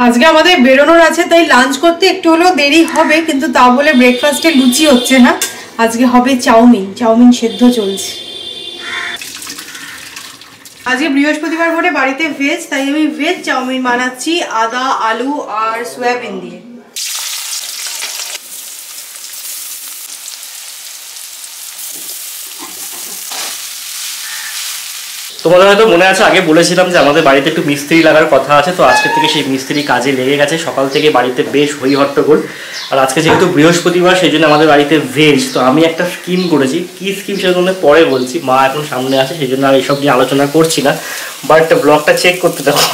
আজকে আমাদের বেরোনোর আছে, তাই লাঞ্চ করতে একটু হলেও দেরি হবে, কিন্তু তা বলে ব্রেকফাস্টে লুচি হচ্ছে না, আজকে হবে চাউমিন সেদ্ধ চলছে। আজকে বৃহস্পতিবার বলে বাড়িতে ভেজ, তাই আমি ভেজ চাউমিন বানাচ্ছি আদা, আলু আর সয়াবিন দিয়ে। তোমাদের হয়তো মনে আছে আগে বলেছিলাম যে আমাদের বাড়িতে একটু মিস্ত্রি লাগার কথা আছে, তো আজকে থেকে সেই মিস্ত্রি কাজে লেগে গেছে। সকাল থেকে বাড়িতে বেশ হই হট্টগোল। আর আজকে যেহেতু বৃহস্পতিবার সেই জন্য আমাদের বাড়িতে ভেজ। তো আমি একটা স্কিম করেছি, কি স্কিম সেটা তোমাদের পরে বলছি, মা এখন সামনে আছে সেই জন্য আর এইসব নিয়ে আলোচনা করছি না, বাট ব্লগটা চেক করতে দেখো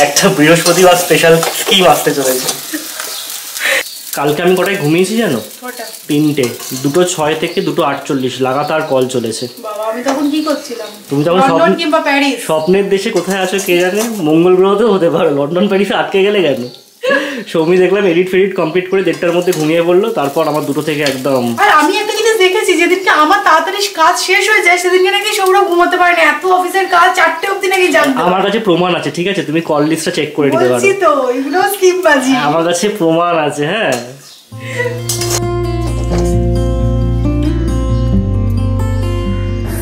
একটা বৃহস্পতিবার স্পেশাল স্কিম আসতে চলেছে। কালকে আমি কটায় ঘুমিয়েছি জানো? 3টে, 2:06 থেকে 2:48 লাগাতার কল চলেছে। বাবা আমি তখন কি করছিলাম? তুমি তখন লন্ডন কিংবা প্যারিস, স্বপ্নের দেশে কোথায় আছো কে জানে, মঙ্গল গ্রহতেও হতে পারো, লন্ডন প্যারিসে আটকে গেলে কেন। সৌমি দেখলাম এডিট কমপ্লিট করে 1:30টার মধ্যে ঘুমিয়ে পড়লো, তারপর আমার 2টো থেকে একদম। আর আমি একটা জিনিস দেখেছি, যেদিনকে আমার তাড়াতাড়ি কাজ শেষ হয়ে যায় সেদিনকে নাকি সৌরভ ঘুমাতে পারে না, এত অফিসের কাজ 4টে অবধি নাকি জানতো। আমার কাছে প্রমাণ আছে, ঠিক আছে তুমি কল লিস্টটা চেক করে নিতে পারো। বলছি তো এগুলো স্কিম বাজি, আমার কাছে প্রমাণ আছে। হ্যাঁ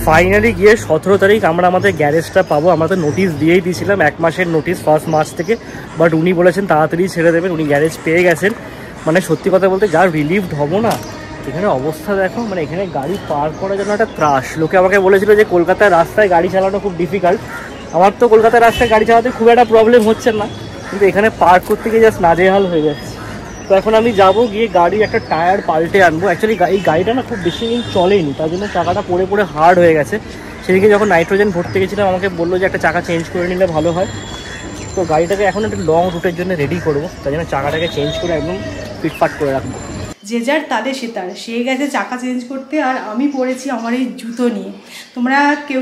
ফাইনালি গিয়ে 17 তারিখ আমরা আমাদের গ্যারেজটা পাবো। আমরা তো নোটিশ দিয়েই দিয়েছিলাম 1 মাসের নোটিশ 1 মার্চ থেকে, বাট উনি বলেছেন তাড়াতাড়ি ছেড়ে দেবেন, উনি গ্যারেজ পেয়ে গেছেন। মানে সত্যি কথা বলতে যা রিলিভড হবো না, এখানে অবস্থা দেখো, মানে এখানে গাড়ি পার্ক করার জন্য একটা ত্রাস। লোকে আমাকে বলেছিল যে কলকাতার রাস্তায় গাড়ি চালানো খুব ডিফিকাল্ট, আমার তো কলকাতার রাস্তায় গাড়ি চালাতে খুব একটা প্রবলেম হচ্ছে না, কিন্তু এখানে পার্ক করতে গিয়ে জাস্ট নাজেহাল হয়ে যাচ্ছে। তো এখন আমি যাবো, গিয়ে গাড়ির একটা টায়ার পাল্টে আনবো। অ্যাকচুয়ালি এই গাড়িটা না খুব বেশি দিন চলেনি, তার জন্য চাকাটা পড়ে পড়ে হার্ড হয়ে গেছে। সেদিকে যখন নাইট্রোজেন ভরতে গেছিলাম আমাকে বললো যে একটা চাকা চেঞ্জ করে নিলে ভালো হয়। তো গাড়িটাকে এখন একটা লং রুটের জন্য রেডি করবো, তাই জন্য চাকাটাকে চেঞ্জ করে একদম ফিটফাট করে রাখবো। যে যার তালে সে তার, সে গেছে চাকা চেঞ্জ করতে, আর আমি পড়েছি আমার এই জুতো নিয়ে। তোমরা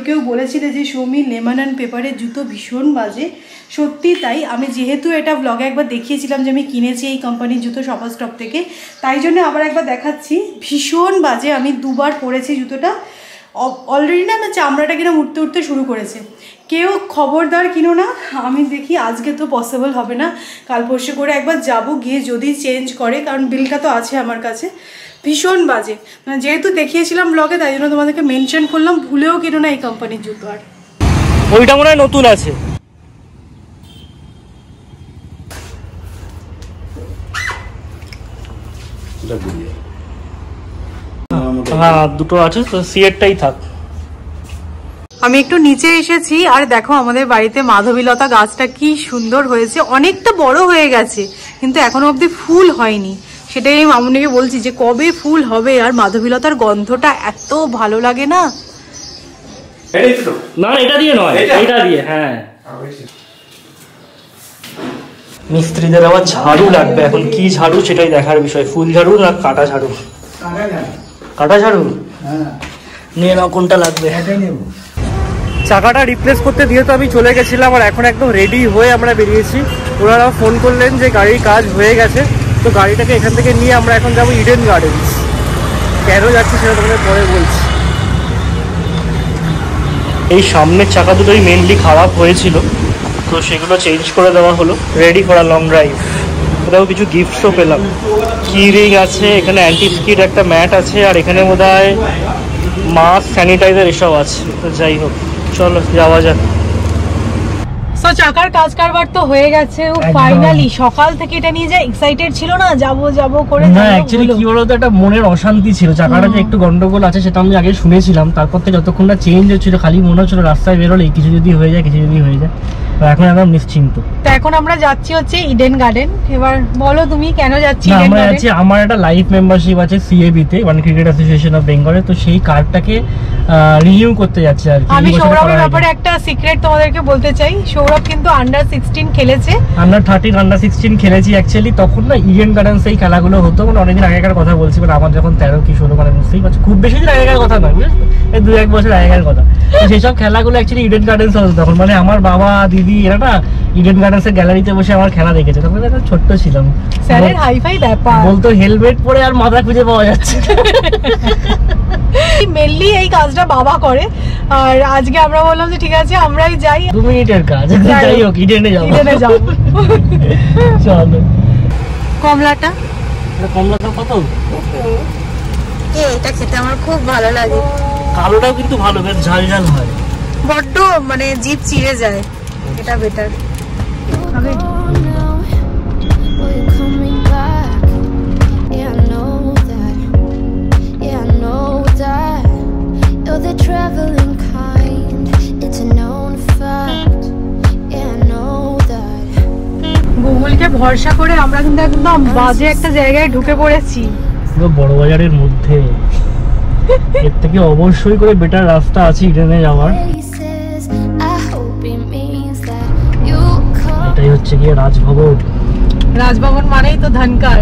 কেউ বলেছিলে যে সৌমি লেমন অ্যান্ড পেপারের জুতো ভীষণ বাজে, সত্যি তাই। আমি যেহেতু এটা ব্লগে একবার দেখিয়েছিলাম যে আমি কিনেছি এই কোম্পানির জুতো শপার স্টপ থেকে, তাই জন্য আবার একবার দেখাচ্ছি, ভীষণ বাজে। আমি 2বার পরেছি জুতোটা, অলরেডি না আমার চামড়াটা কিনা উঠতে শুরু করেছে। কেউ খবরদার কিনো না, আমি দেখি আজকে তো পসিবল হবে না, কাল পরশু করে একবার যাব, গিয়ে যদি চেঞ্জ করে, কারণ বিলটা তো আছে আমার কাছে। ভীষণ বাজে, মানে যেহেতু দেখিয়েছিলাম ব্লগে তাই জন্য তোমাদেরকে মেনশন করলাম, ভুলেও কিনো না এই কোম্পানির জুতো। আর ওইটা মনে হয় নতুন আছে। হ্যাঁ 2টো আছে, তো সিএরটাই থাক। আমি একটু নিচে এসেছি, আর দেখো আমাদের বাড়িতে মাধবীলতা গাছটা কি সুন্দর হয়েছে, অনেকটা বড় হয়ে গেছে কিন্তু এখনো অবধি ফুল হয়নি। সেটাই আমি মামুনিকে বলছি যে কবে ফুল হবে। আর মাধবীলতার গন্ধটা এত ভালো লাগে না। না এটা দিয়ে নয়, এটা দিয়ে। হ্যাঁ মিস্ত্রিদের আবার ঝাড়ু লাগবে, এখন কি ঝাড়ু সেটাই দেখার বিষয়, ফুল ঝাড়ু না কাটা ঝাড়ু। কাটা ঝাড়ু নিয়ে নাও, কোনটা লাগবে। চাকাটা রিপ্লেস করতে দিয়ে তো আমি চলে গেছিলাম, আর এখন একদম রেডি হয়ে আমরা বেরিয়েছি। ওনারা ফোন করলেন যে গাড়ির কাজ হয়ে গেছে, তো গাড়িটাকে এখান থেকে নিয়ে আমরা এখন যাবো ইডেন গার্ডেন্স। কেন যাচ্ছি সেটা তোমাদের পরে বলছি। এই সামনের চাকা দুটোই মেনলি খারাপ হয়েছিল, তো সেগুলো চেঞ্জ করে দেওয়া হলো, রেডি করা লং ড্রাইভ। কোথাও কিছু গিফটসও পেলাম, কি রিং আছে, এখানে অ্যান্টি স্কিড একটা ম্যাট আছে, আর এখানে বোধহয় মাস্ক, স্যানিটাইজার এসব আছে। তো যাই হোক চলো যাওয়া যাক। সো চাকার কাজ কারবার তো হয়ে গেছে, ও ফাইনালি। সকাল থেকে এটা নিয়ে যা এক্সাইটেড ছিল না, যাবো করে। না অ্যাকচুয়ালি কি বলতো, একটা মনের অশান্তি ছিল, চাকাটা যে একটু গন্ডগোল আছে সেটা আমি আগে শুনেছিলাম, তারপর থেকে যতক্ষণ না চেঞ্জ হচ্ছিল খালি মনে হচ্ছিল রাস্তায় বেরোলে কিছু যদি হয়ে যায়। এখন একদম নিশ্চিন্ত। তো এখন আমরা যাচ্ছি হচ্ছে ইডেন গার্ডেন। এবার বলো তুমি কেন যাচ্ছি? আমরা যাচ্ছি, আমার একটা লাইফ মেম্বারশিপ আছে সিএবি তে, মানে ক্রিকেট অ্যাসোসিয়েশন অফ বেঙ্গলে, তো সেই কার্ডটাকে রিনিউ করতে যাচ্ছি। আর আমি সৌরভের ব্যাপারে একটা সিক্রেট তোমাদেরকে বলতে চাই, সৌরভ কিন্তু আন্ডার 16 খেলেছে, আন্ডার 13 আন্ডার 16 খেলেছি। অ্যাকচুয়ালি তখন না ইডেন গার্ডেন্স এই খেলাগুলো হতো, মানে অনেকদিন আগেকার কথা বলছি, মানে আমার যখন 13 কি 16, মানে বুঝতেই পারছি খুব বেশি দিন আগেকার কথা নয়, বুঝলি, এই 2-1 বছর আগেকার কথা। তো সেইসব খেলাগুলো অ্যাকচুয়ালি ইডেন গার্ডেন্স হতো তখন, মানে আমার বাবা, দিদি, দিদি এরা না ইডেন গার্ডেন্সের গ্যালারিতে বসে আমার খেলা দেখেছে, তখন একটা ছোট্ট ছিলাম। স্যারের হাইফাই ব্যাপার, বলতো হেলমেট পরে আর মাথা খুঁজে পাওয়া যাচ্ছে। মেনলি এই কাজটা বাবা করে, আর আজকে আমরা বললাম যে ঠিক আছে আমরাই যাই। 2 মিনিটের কাজ, যাই হোক ইডেনে যাবো। চলো। কমলাটা কমলাটা কত? এটা খেতে আমার খুব ভালো লাগে। কালোটাও কিন্তু ভালো, বেশ ঝাল ঝাল হয়। বড্ড মানে জিভ চিড়ে যায়, এটা বেটার। গুগলকে ভরসা করে আমরা কিন্তু একদম বাজে একটা জায়গায় ঢুকে পড়েছি, পুরো বড় বাজারের মধ্যে। এর থেকে অবশ্যই করে বেটার রাস্তা আছে ইডেনে যাওয়ার। এটাই হচ্ছে গিয়ে রাজভবন। রাজভবন মানেই তো ধনকার।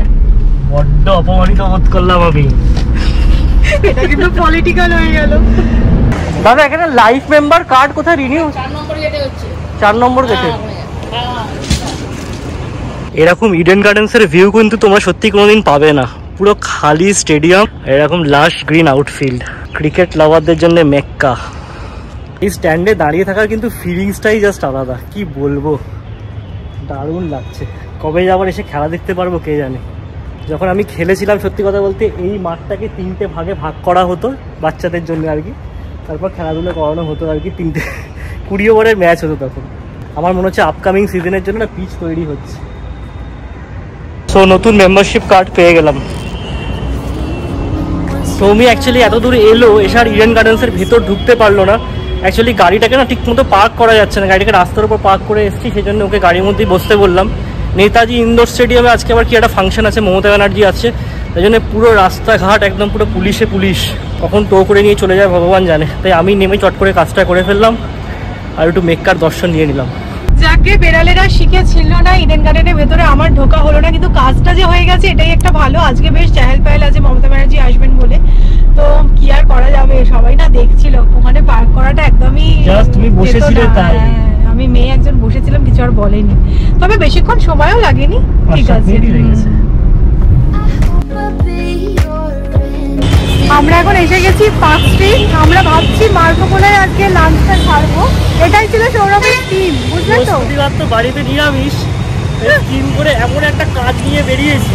বড্ড অপমানিত বোধ করলাম আমি। এটা কিন্তু পলিটিক্যাল হয়ে গেল। দাদা এখানে লাইফ মেম্বার কার্ড কোথায় রিনিউ? 4 নম্বর গেটে হচ্ছে। 4 নম্বর গেটে। এরকম ইডেন গার্ডেন্সের ভিউ কিন্তু তোমরা সত্যি কোনোদিন পাবে না। পুরো খালি স্টেডিয়াম, এরকম লাশ গ্রিন আউটফিল্ড, ক্রিকেট লাভারদের জন্য মেক্কা। এই স্ট্যান্ডে দাঁড়িয়ে থাকার কিন্তু ফিলিংসটাই জাস্ট আলাদা, কি বলবো, দারুণ লাগছে। কবে আবার এসে খেলা দেখতে পারবো কে জানে। যখন আমি খেলেছিলাম সত্যি কথা বলতে এই মাঠটাকে 3টে ভাগে ভাগ করা হতো বাচ্চাদের জন্য আর কি, তারপর খেলাধুলো করানো হতো আর কি। 20 ওভারের ম্যাচ হতো তখন। আমার মনে হচ্ছে আপকামিং সিজনের জন্য না পিচ তৈরি হচ্ছে। সো নতুন মেম্বারশিপ কার্ড পেয়ে গেলাম। সৌমি অ্যাকচুয়ালি এত দূর এলো, এসে আর ইডেন গার্ডেন্সের ভেতর ঢুকতে পারলো না। অ্যাকচুয়ালি গাড়িটাকে না ঠিক মতো পার্ক করা যাচ্ছে না, গাড়িটাকে রাস্তার উপর পার্ক করে এসেছি, সেই জন্য ওকে গাড়ির মধ্যেই বসতে বললাম। নেতাজি ইনডোর স্টেডিয়ামে আজকে আবার কি একটা ফাংশন আছে, মমতা ব্যানার্জি আছে, তাই জন্য পুরো রাস্তাঘাট একদম পুরো পুলিশ, কখন টো করে নিয়ে চলে যায় ভগবান জানে। তাই আমি নেমে চট করে কাজটা করে ফেললাম আর একটু মেক্কার দর্শন নিয়ে নিলাম। যাকে বেড়ালেরা শিখেছিল না ইডেন গার্ডেনের ভেতরে, আমার ঢোকা হলো না, কিন্তু কাজটা যে হয়ে গেছে এটাই একটা ভালো। আজকে বেশ চেহাল পায়েল আছে মমতা ব্যানার্জি আসবেন বলে, তো কি আর করা যাবে, সবাই না দেখছিল। ওখানে পার্ক করাটা একদমই তুমি বসেছিলে তাই। আমি মেয়ে একজন বসেছিলাম, কিছু আর বলেনি, তবে বেশিক্ষণ সময়ও লাগেনি। ঠিক আছে, আমরা এখন এসে গেছি পার্ক স্ট্রিট। আমরা ভাবছি মার্কোপোলায় আজকে লাঞ্চটা ছাড়বো, এটাই ছিল সৌরভের টিম, বুঝলে তো? তো বাড়িতে নিরামিষ স্কিম করে এমন একটা কাজ নিয়ে বেরিয়েছি,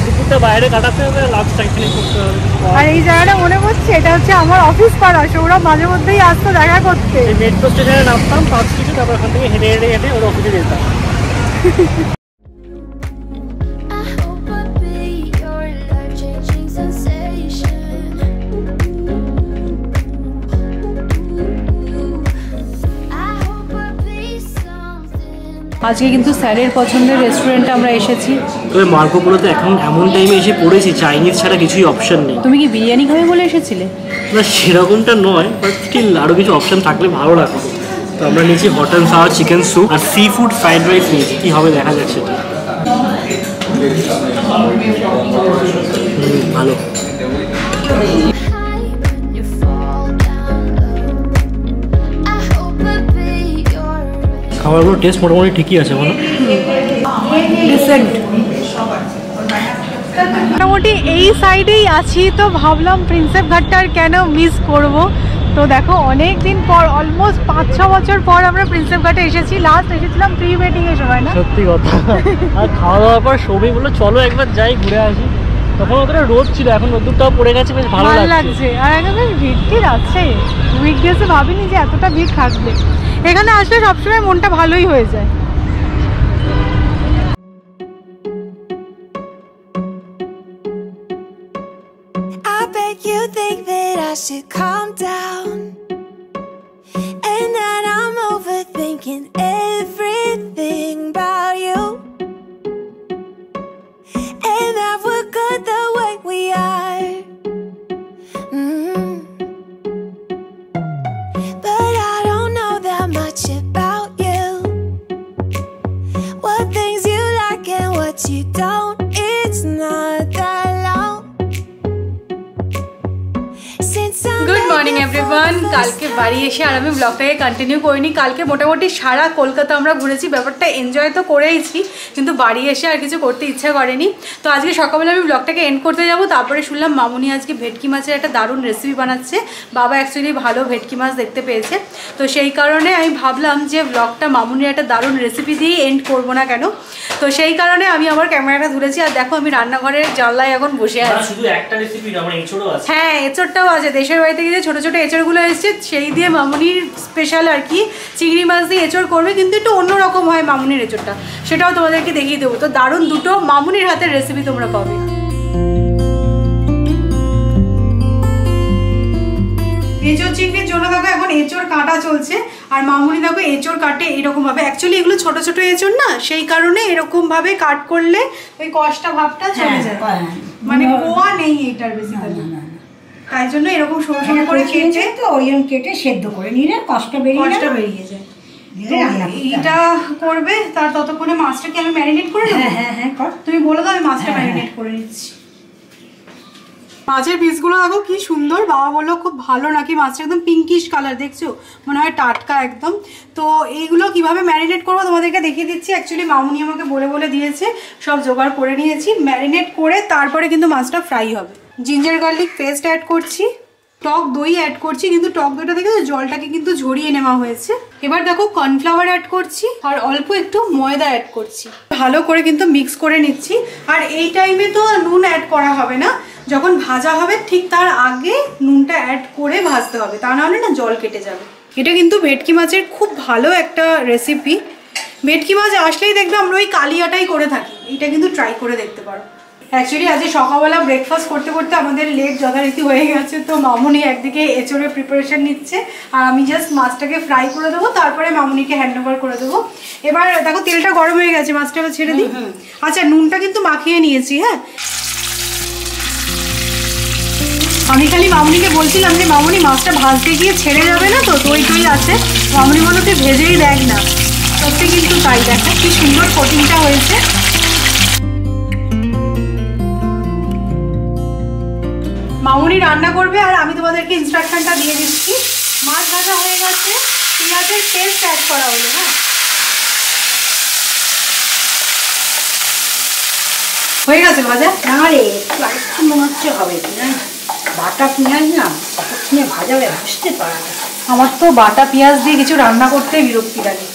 দুপুরটা বাইরে কাটাতে হবে, লাঞ্চটা এখানে করতে হবে। আর এই জায়গাটা মনে হচ্ছে এটা হচ্ছে আমার অফিস পাড়া। সৌরভ মাঝে মধ্যেই আসতো দেখা করতে। মেট্রো স্টেশনে নামতাম পার্ক স্ট্রিটে, তারপর ওখান থেকে হেঁটে ওর অফিসে যেতাম। আজকে কিন্তু স্যারের পছন্দের রেস্টুরেন্টে আমরা এসেছি। তবে মার্কোপোলোতে এখন এমন টাইমে এসে পড়েছি, চাইনিজ ছাড়া কিছুই অপশন নেই। তুমি কি বিরিয়ানি খাবে বলে এসেছিলে? না সেরকমটা নয়, বাট স্টিল আরও কিছু অপশন থাকলে ভালো লাগতো। তো আমরা নিয়েছি hot and sour chicken soup আর সি ফুড ফ্রাইড রাইস নিয়েছি, কী হবে দেখা যাক সেটা। ভালো। খাবারগুলো টেস্ট মোটামুটি ঠিকই আছে, বলো? মোটামুটি এই সাইডেই আছি, তো ভাবলাম প্রিন্সেপ ঘাটটা আর কেন মিস করব। তো দেখো অনেক দিন পর, অলমোস্ট 5-6 বছর পর আমরা প্রিন্সেপ ঘাটে এসেছি। লাস্ট এসেছিলাম প্রি ওয়েডিং এর সময়, না? সত্যি কথা। আর খাওয়া দাওয়ার পর সৌমি বললো চলো একবার যাই ঘুরে আসি। তখন ওদের রোদ ছিল, এখন রোদ্দুরটাও পড়ে গেছে, বেশ ভালো লাগছে। আর এখন বেশ ভিড় আছে, উইকডেজে ভাবিনি যে এতটা ভিড় থাকবে। এখানে আসলে সবসময় মনটা ভালোই হয়ে যায়। I bet you think that I should calm down, and that I'm overthinking everything about you, and that we're good the way we are. But I don't know that much about you, what things you like and what you don't. It's not that long. Good morning everyone. Everyone, কালকে বাড়ি এসে আর আমি ব্লগটাকে continue করিনি। কালকে মোটামুটি সারা কলকাতা আমরা ঘুরেছি, ব্যাপারটা এনজয় তো করেইছি, কিন্তু বাড়ি এসে আর কিছু করতে ইচ্ছা করেনি। তো আজকে সকালবেলা আমি ব্লগটাকে এন্ড করতে যাব। তারপরে শুনলাম মামুনি আজকে ভেটকি মাছের একটা দারুণ রেসিপি বানাচ্ছে। বাবা অ্যাকচুয়ালি ভালো ভেটকি মাছ দেখতে পেয়েছে, তো সেই কারণে আমি ভাবলাম যে ব্লগটা মামুনির একটা দারুণ রেসিপি দিয়েই এন্ড করবো না কেন। তো সেই কারণে আমি আমার ক্যামেরাটা ধরেছি। আর দেখো আমি রান্নাঘরের জানলায় এখন বসে আছি। শুধু একটা রেসিপি না, আমার এঁচড়ও আছে। হ্যাঁ, এঁচড়টাও আছে। দেশের বাড়ি থেকে যে ছোটো ছোটো এঁচড়গুলো এসছে সেই দিয়ে মামুনির স্পেশাল আর কি চিংড়ি মাছ দিয়ে এঁচড় করবে, কিন্তু একটু অন্যরকম হয় মামুনির এঁচড়টা, সেটাও তোমাদেরকে দেখিয়ে দেবো। তো দারুণ দুটো মামুনির হাতের রেসিপি তোমরা পাবে। এঁচড় চিংড়ির জন্য দেখো এখন এঁচড় কাটা চলছে, আর মামুনি দেখো এঁচড় কাটে এরকম ভাবে। অ্যাকচুয়ালি এগুলো ছোট ছোট এঁচড় না, সেই কারণে এরকম ভাবে কাট করলে ওই কষ্টা ভাবটা চলে যায়, মানে কোয়া নেই এটার বেসিক্যালি, তাই জন্য এরকম সরু সরু করে কেটে তো ওইরকম কেটে সেদ্ধ করে নিলে কষ্ট বেরিয়ে যায়। এইটা করবে, তার ততক্ষণে মাছটাকে আমি ম্যারিনেট করে নেব। হ্যাঁ কর, তুমি বলে দাও, আমি মাছটা ম্যারিনেট করে নিচ্ছি। মাছের পিসগুলো দেখো কি সুন্দর, বাবা বললো খুব ভালো নাকি, মাছটা একদম পিঙ্কিশ কালার, দেখছো মনে হয় টাটকা একদম। তো এইগুলো কিভাবে ম্যারিনেট করবো তোমাদেরকে দেখিয়ে দিচ্ছি। অ্যাকচুয়ালি মামুনি আমাকে বলে দিয়েছে, সব জোগাড় করে নিয়েছি। ম্যারিনেট করে তারপরে কিন্তু মাছটা ফ্রাই হবে। জিঞ্জার গার্লিক পেস্ট অ্যাড করছি, টক দই অ্যাড করছি, কিন্তু টক দইটা থেকে জলটাকে কিন্তু ঝরিয়ে নেওয়া হয়েছে। এবার দেখো কর্নফ্লাওয়ার অ্যাড করছি আর অল্প একটু ময়দা অ্যাড করছি, ভালো করে কিন্তু মিক্স করে নিচ্ছি। আর এই টাইমে তো নুন অ্যাড করা হবে না, যখন ভাজা হবে ঠিক তার আগে নুনটা অ্যাড করে ভাজতে হবে, তা নাহলে না জল কেটে যাবে। এটা কিন্তু ভেটকি মাছের খুব ভালো একটা রেসিপি। ভেটকি মাছ আসলেই দেখবে আমরা ওই কালিয়াটাই করে থাকি, এটা কিন্তু ট্রাই করে দেখতে পারো। অ্যাকচুয়ালি আজকে সকালবেলা ব্রেকফাস্ট করতে করতে আমাদের লেট যথারীতি হয়ে গেছে, তো মামুনি একদিকে এঁচড়ের প্রিপারেশন নিচ্ছে আর আমি জাস্ট মাছটাকে ফ্রাই করে দেবো, তারপরে মামুনিকে হ্যান্ড ওভার করে দেবো। এবার দেখো তেলটা গরম হয়ে গেছে, মাছটা ছেড়ে দিই। আচ্ছা, নুনটা কিন্তু মাখিয়ে নিয়েছি। হ্যাঁ, আমি খালি মামুনিকে বলছিলাম যে মামুনি মাছটা ভাজতে গিয়ে ছেড়ে যাবে না তো, দই টই আছে। মামুনি বললো তুই ভেজেই দেখ না, সত্যি কিন্তু তাই। দেখো কি সুন্দর কোটিংটা হয়েছে। মামুনি রান্না করবে আর আমি তোমাদেরকে ইনস্ট্রাকশনটা দিয়ে দিচ্ছি। মাছ ভাজা হয়ে গেছে, পেঁয়াজের পেস্ট অ্যাড করা হলো। হ্যাঁ, হয়ে গেছে ভাজা। না রে, একটু মনে হচ্ছে হবে না, বাটা পেঁয়াজ না কতক্ষণে ভাজা হয়ে বুঝতে পারা যায়। আমার তো বাটা পেঁয়াজ দিয়ে কিছু রান্না করতে বিরক্তি লাগে।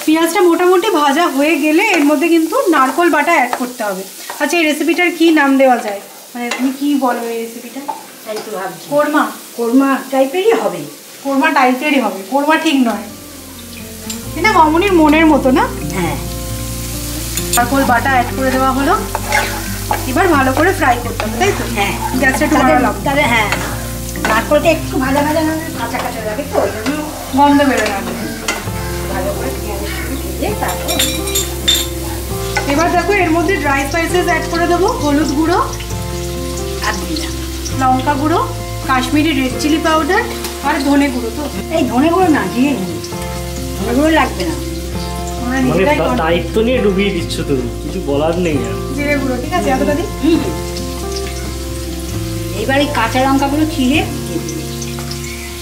পেঁয়াজটা মোটামুটি ভাজা হয়ে গেলে এর মধ্যে কিন্তু নারকোল বাটা অ্যাড করতে হবে। আচ্ছা, এই রেসিপিটার কি নাম দেওয়া যায়, মানে তুমি কি বলো এই রেসিপিটা? তাই তো ভাবছি কোরমা টাইপেরই হবে। কোরমা টাইপেরই হবে, কোরমা ঠিক নয়। এটা মামুনির মনের মতো না। হ্যাঁ, নারকোল বাটা অ্যাড করে দেওয়া হলো। এবার ভালো করে ফ্রাই করতে হবে, তাই তো? হ্যাঁ, গ্যাসটা একটু বাড়ালাম। তবে হ্যাঁ, নারকলটা একটু ভাজা ভাজা না কাঁচা কাঁচা লাগে, তো ওই জন্য গন্ধ বেরোয় না। ভালো করে পেঁয়াজের সঙ্গে ভেজে তারপর। এবার দেখো এর মধ্যে ড্রাই স্পাইসেস অ্যাড করে দেবো। হলুদ গুঁড়ো আর দিলাম, লঙ্কা গুঁড়ো, কাশ্মীরি রেড চিলি পাউডার আর ধনে গুঁড়ো। তো এই ধনে গুঁড়ো না, জিরে গুঁড়ো, ধনে গুঁড়ো লাগবে না। মানে দায়িত্ব নিয়ে ডুবিয়ে দিচ্ছ তুমি, কিছু বলার নেই। জিরে গুঁড়ো ঠিক আছে, এতটা দিই। এইবার এই কাঁচা লঙ্কাগুলো চিড়ে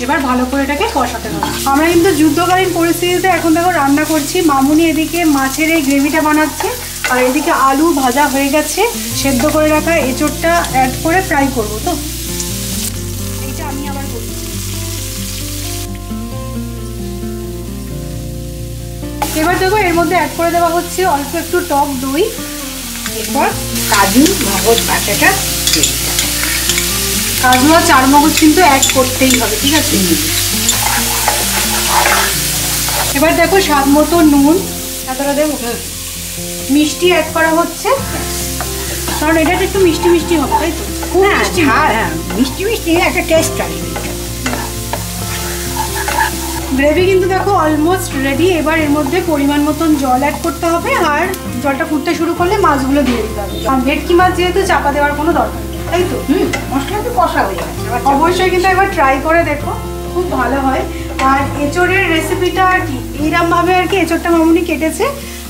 এবার ভালো করে এটাকে কষাতে হবে। আমরা কিন্তু যুদ্ধকালীন পরিস্থিতিতে এখন দেখো রান্না করছি। মামুনি এদিকে মাছের এই গ্রেভিটা বানাচ্ছে, আর এদিকে আলু ভাজা হয়ে গেছে, সেদ্ধ করে রাখা এঁচড়টা অ্যাড করে ফ্রাই করবো। তো এইটা আমি আবার করি। এবার দেখো এর মধ্যে অ্যাড করে দেওয়া হচ্ছে অল্প একটু টক দই। এরপর কাজু মগজ বাটাটা, কাজু আর চারমগজ কিন্তু অ্যাড করতেই হবে, ঠিক আছে? এবার দেখো স্বাদ মতো নুন এতটা দেবো। মিষ্টি অ্যাড করা হচ্ছে, কারণ এটা একটু মিষ্টি মিষ্টি হবে, তাই তো? খুব মিষ্টি। হ্যাঁ, মিষ্টি মিষ্টি একটা টেস্ট আসবে। গ্রেভি কিন্তু দেখো অলমোস্ট রেডি। এবার এর মধ্যে পরিমাণ মতন জল অ্যাড করতে হবে, আর জলটা ফুটতে শুরু করলে মাছগুলো দিয়ে দিতে হবে। আর ভেটকি মাছ যেহেতু চাপা দেওয়ার কোনো দরকার নেই, তাই তো? মশলা তো কষা হয়ে গেছে, অবশ্যই কিন্তু একবার ট্রাই করে দেখো, খুব ভালো হয়। আর এঁচড়ের রেসিপিটা আর কি এইরকমভাবে আর কি এঁচড়টা মামুনি কেটেছে।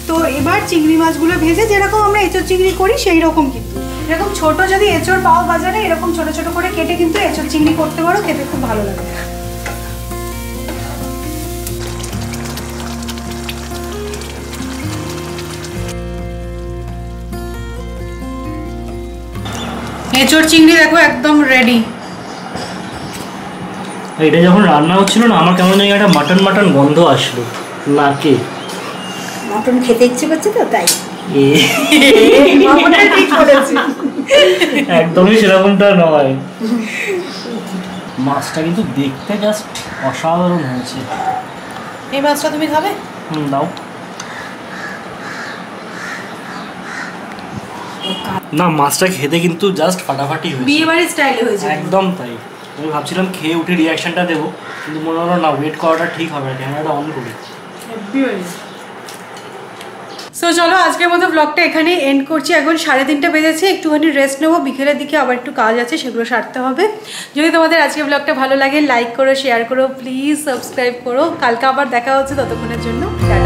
তো এবার চিংড়ি মাছগুলো ভেজে যেরকম আমরা এঁচড় চিংড়ি করি সেই রকম কিন্তু এরকম ছোট যদি এঁচড় পাও বাজারে, এরকম ছোট ছোট করে কেটে কিন্তু এঁচড় চিংড়ি করতে পারো, খেতে খুব ভালো লাগে। এঁচড় চিংড়ি দেখো একদম রেডি। এটা যখন রান্না হচ্ছিল না, আমার কেমন জানি একটা মাটন মাটন গন্ধ আসলো নাকে। মটন খেতে ইচ্ছে করছে তো তাই। একদমই সেরকমটা নয়। মাছটা কিন্তু দেখতে জাস্ট অসাধারণ হয়েছে। এই মাছটা তুমি খাবে? দাও না, মাছটা খেতে কিন্তু জাস্ট ফাটাফাটি হয়েছে, বিয়ে বাড়ির স্টাইলে হয়েছে একদম তাই। আমি ভাবছিলাম খেয়ে উঠে রিয়াকশনটা দেবো, কিন্তু মনে হলো না, ওয়েট করাটা ঠিক হবে, ক্যামেরাটা অন করি। সো চলো আজকের মতো ব্লগটা এখানে এন্ড করছি। এখন 3:30 বেজেছে, একটুখানি রেস্ট নেবো, বিকেলের দিকে আবার একটু কাজ আছে, সেগুলো সারতে হবে। যদি তোমাদের আজকের ব্লগটা ভালো লাগে লাইক করো, শেয়ার করো, প্লিজ সাবস্ক্রাইব করো। কালকে আবার দেখা হচ্ছে, ততক্ষণের জন্য টাটা।